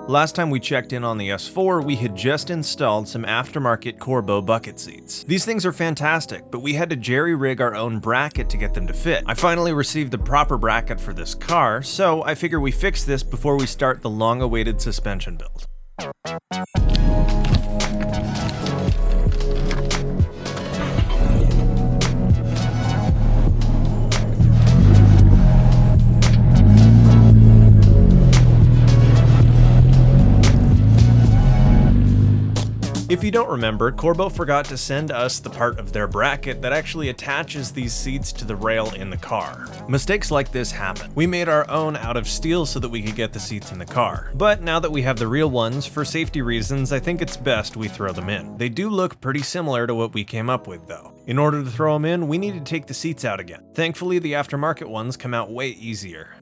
Last time we checked in on the S4, we had just installed some aftermarket Corbeau bucket seats. These things are fantastic, but we had to jerry-rig our own bracket to get them to fit. I finally received the proper bracket for this car, so I figure we fix this before we start the long-awaited suspension build. If you don't remember, Corbeau forgot to send us the part of their bracket that actually attaches these seats to the rail in the car. Mistakes like this happen. We made our own out of steel so that we could get the seats in the car. But now that we have the real ones, for safety reasons, I think it's best we throw them in. They do look pretty similar to what we came up with though. In order to throw them in, we need to take the seats out again. Thankfully, the aftermarket ones come out way easier.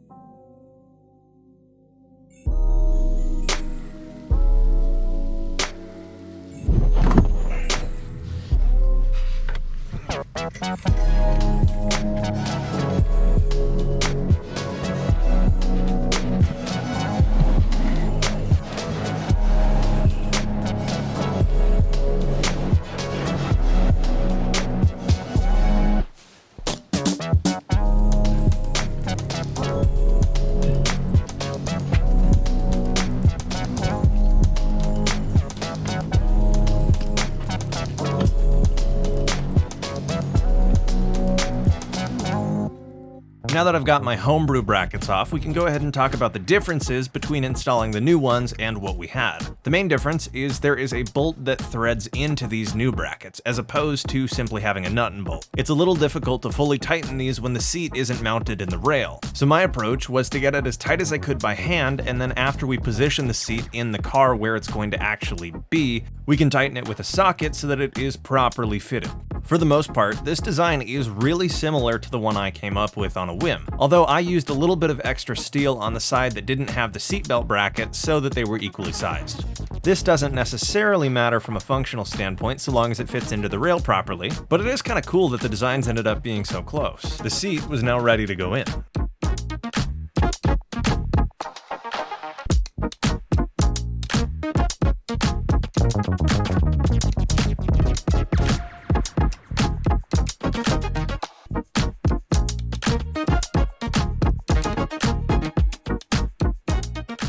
Now that I've got my homebrew brackets off, we can go ahead and talk about the differences between installing the new ones and what we had. The main difference is there is a bolt that threads into these new brackets, as opposed to simply having a nut and bolt. It's a little difficult to fully tighten these when the seat isn't mounted in the rail. So my approach was to get it as tight as I could by hand, and then after we position the seat in the car where it's going to actually be, we can tighten it with a socket so that it is properly fitted. For the most part, this design is really similar to the one I came up with on a whim, although I used a little bit of extra steel on the side that didn't have the seatbelt bracket so that they were equally sized. This doesn't necessarily matter from a functional standpoint so long as it fits into the rail properly, but it is kind of cool that the designs ended up being so close. The seat was now ready to go in.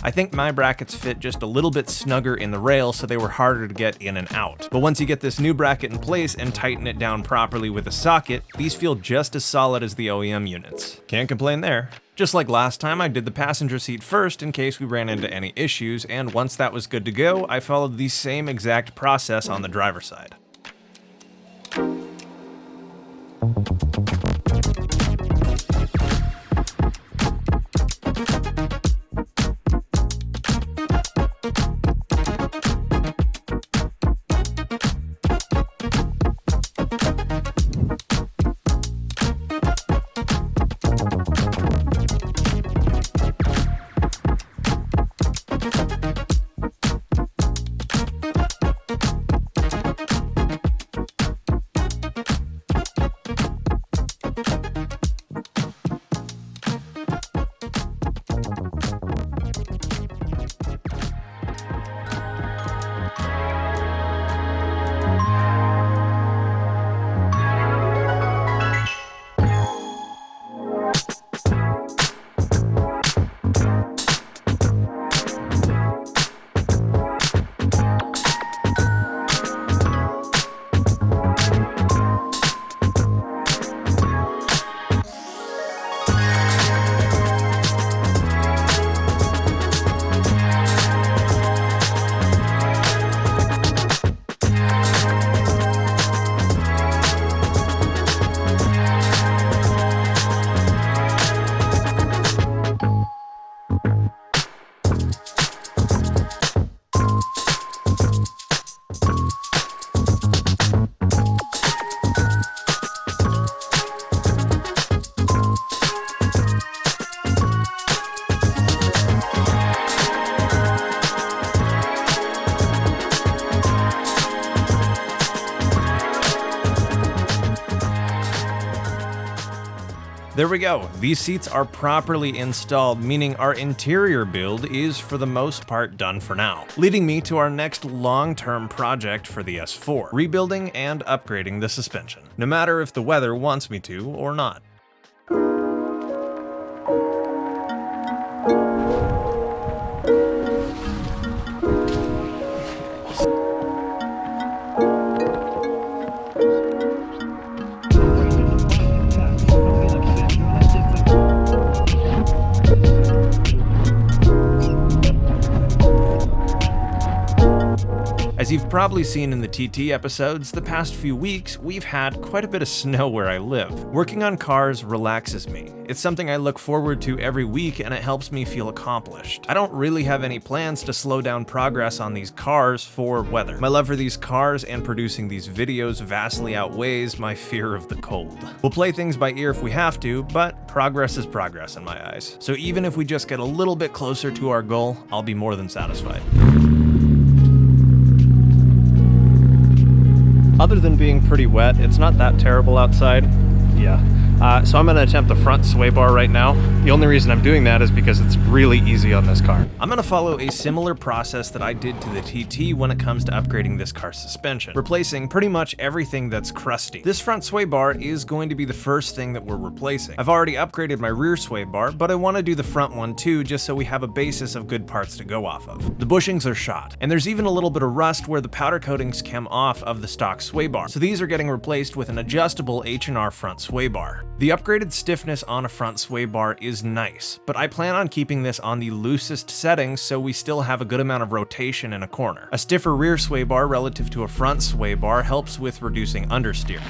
I think my brackets fit just a little bit snugger in the rail, so they were harder to get in and out. But once you get this new bracket in place and tighten it down properly with a socket, these feel just as solid as the OEM units. Can't complain there. Just like last time, I did the passenger seat first in case we ran into any issues, and once that was good to go, I followed the same exact process on the driver's side. There we go. These seats are properly installed, meaning our interior build is for the most part done for now. Leading me to our next long-term project for the S4, rebuilding and upgrading the suspension, no matter if the weather wants me to or not. As you've probably seen in the TT episodes, the past few weeks, we've had quite a bit of snow where I live. Working on cars relaxes me. It's something I look forward to every week and it helps me feel accomplished. I don't really have any plans to slow down progress on these cars for weather. My love for these cars and producing these videos vastly outweighs my fear of the cold. We'll play things by ear if we have to, but progress is progress in my eyes. So even if we just get a little bit closer to our goal, I'll be more than satisfied. Other than being pretty wet, it's not that terrible outside. Yeah. So I'm going to attempt the front sway bar right now. The only reason I'm doing that is because it's really easy on this car. I'm going to follow a similar process that I did to the TT when it comes to upgrading this car's suspension, replacing pretty much everything that's crusty. This front sway bar is going to be the first thing that we're replacing. I've already upgraded my rear sway bar, but I want to do the front one too, just so we have a basis of good parts to go off of. The bushings are shot, and there's even a little bit of rust where the powder coatings came off of the stock sway bar, so these are getting replaced with an adjustable H&R front sway bar. The upgraded stiffness on a front sway bar is nice, but I plan on keeping this on the loosest settings so we still have a good amount of rotation in a corner. A stiffer rear sway bar relative to a front sway bar helps with reducing understeer.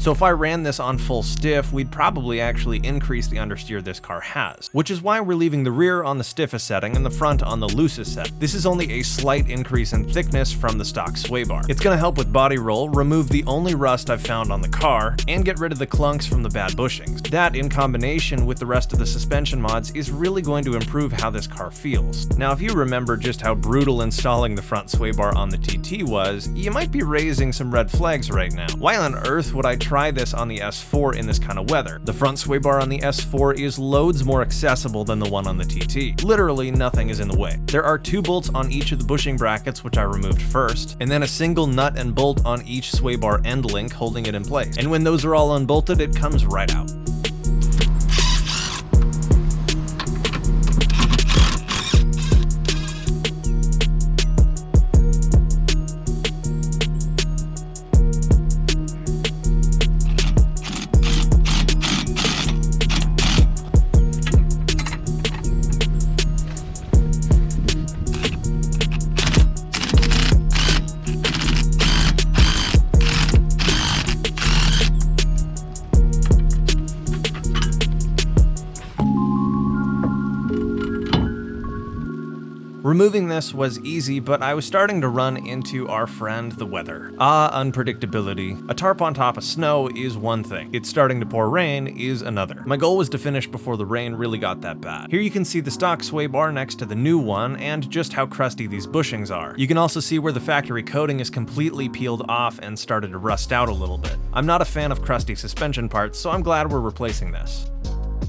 So if I ran this on full stiff, we'd probably actually increase the understeer this car has, which is why we're leaving the rear on the stiffest setting and the front on the loosest setting. This is only a slight increase in thickness from the stock sway bar. It's going to help with body roll, remove the only rust I've found on the car, and get rid of the clunks from the bad bushings. That, in combination with the rest of the suspension mods, is really going to improve how this car feels. Now, if you remember just how brutal installing the front sway bar on the TT was, you might be raising some red flags right now. Why on earth would I try this on the S4 in this kind of weather? The front sway bar on the S4 is loads more accessible than the one on the TT. Literally nothing is in the way. There are 2 bolts on each of the bushing brackets, which I removed first, and then a single nut and bolt on each sway bar end link holding it in place. And when those are all unbolted, it comes right out. Removing this was easy, but I was starting to run into our friend the weather. Unpredictability. A tarp on top of snow is one thing. It's starting to pour rain is another. My goal was to finish before the rain really got that bad. Here you can see the stock sway bar next to the new one and just how crusty these bushings are. You can also see where the factory coating is completely peeled off and started to rust out a little bit. I'm not a fan of crusty suspension parts, so I'm glad we're replacing this.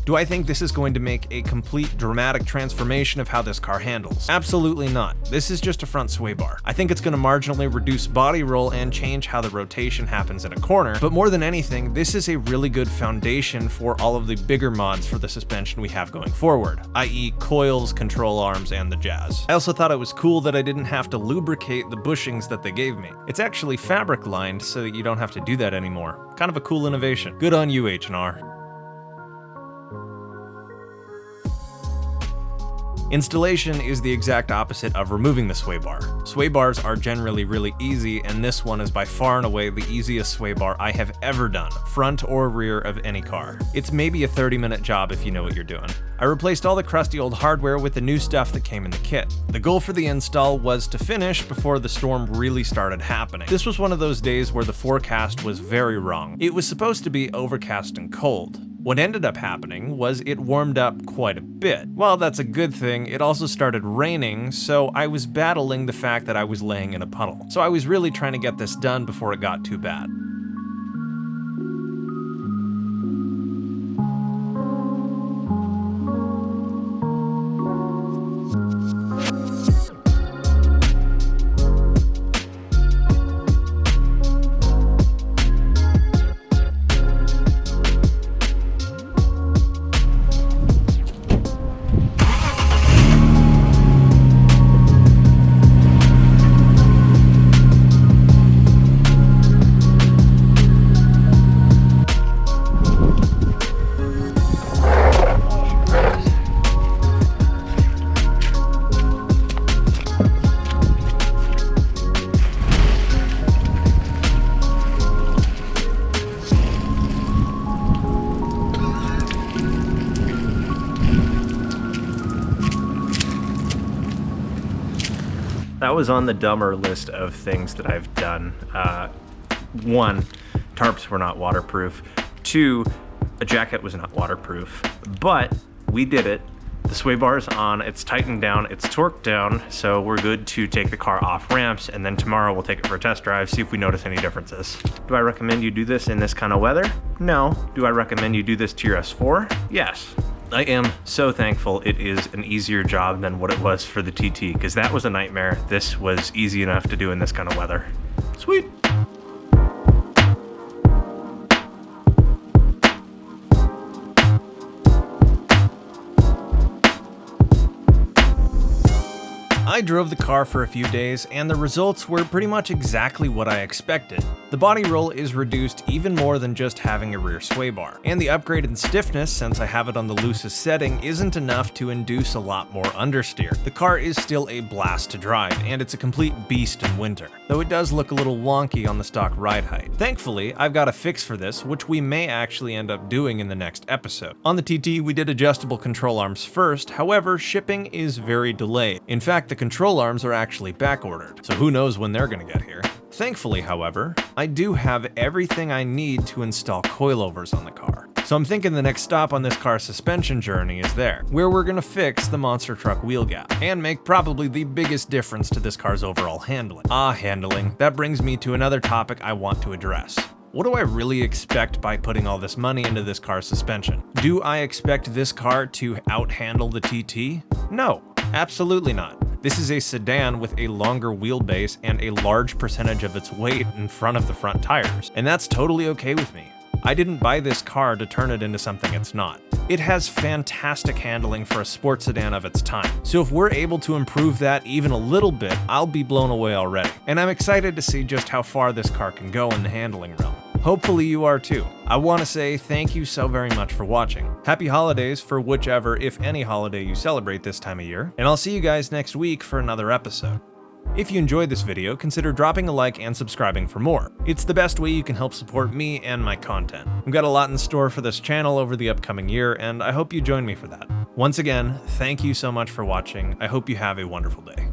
Do I think this is going to make a complete dramatic transformation of how this car handles? Absolutely not. This is just a front sway bar. I think it's going to marginally reduce body roll and change how the rotation happens in a corner, but more than anything, this is a really good foundation for all of the bigger mods for the suspension we have going forward, i.e. coils, control arms, and the jazz. I also thought it was cool that I didn't have to lubricate the bushings that they gave me. It's actually fabric lined so that you don't have to do that anymore. Kind of a cool innovation. Good on you, H&R. Installation is the exact opposite of removing the sway bar. Sway bars are generally really easy, and this one is by far and away the easiest sway bar I have ever done, front or rear of any car. It's maybe a 30-minute job if you know what you're doing. I replaced all the crusty old hardware with the new stuff that came in the kit. The goal for the install was to finish before the storm really started happening. This was one of those days where the forecast was very wrong. It was supposed to be overcast and cold. What ended up happening was it warmed up quite a bit. While that's a good thing, it also started raining, so I was battling the fact that I was laying in a puddle. So I was really trying to get this done before it got too bad. that was on the dumber list of things that I've done. 1, tarps were not waterproof. 2, a jacket was not waterproof. But we did it. The sway bar's on, it's tightened down, it's torqued down, so we're good to take the car off ramps, and then tomorrow we'll take it for a test drive, see if we notice any differences. Do I recommend you do this in this kind of weather? No. Do I recommend you do this to your S4? Yes. I am so thankful it is an easier job than what it was for the TT, because that was a nightmare. This was easy enough to do in this kind of weather. Sweet. I drove the car for a few days, and the results were pretty much exactly what I expected. The body roll is reduced even more than just having a rear sway bar, and the upgraded stiffness, since I have it on the loosest setting, isn't enough to induce a lot more understeer. The car is still a blast to drive, and it's a complete beast in winter, though it does look a little wonky on the stock ride height. Thankfully, I've got a fix for this, which we may actually end up doing in the next episode. On the TT, we did adjustable control arms first, however, shipping is very delayed. In fact, the control arms are actually back-ordered, so who knows when they're gonna get here. Thankfully, however, I do have everything I need to install coilovers on the car. So I'm thinking the next stop on this car's suspension journey is there, where we're gonna fix the monster truck wheel gap, and make probably the biggest difference to this car's overall handling. Handling. That brings me to another topic I want to address. What do I really expect by putting all this money into this car's suspension? Do I expect this car to out-handle the TT? No, absolutely not. This is a sedan with a longer wheelbase and a large percentage of its weight in front of the front tires, and that's totally okay with me. I didn't buy this car to turn it into something it's not. It has fantastic handling for a sports sedan of its time, so if we're able to improve that even a little bit, I'll be blown away already. And I'm excited to see just how far this car can go in the handling realm. Hopefully you are too. I want to say thank you so very much for watching. Happy holidays for whichever, if any, holiday you celebrate this time of year, and I'll see you guys next week for another episode. If you enjoyed this video, consider dropping a like and subscribing for more. It's the best way you can help support me and my content. I've got a lot in store for this channel over the upcoming year, and I hope you join me for that. Once again, thank you so much for watching. I hope you have a wonderful day.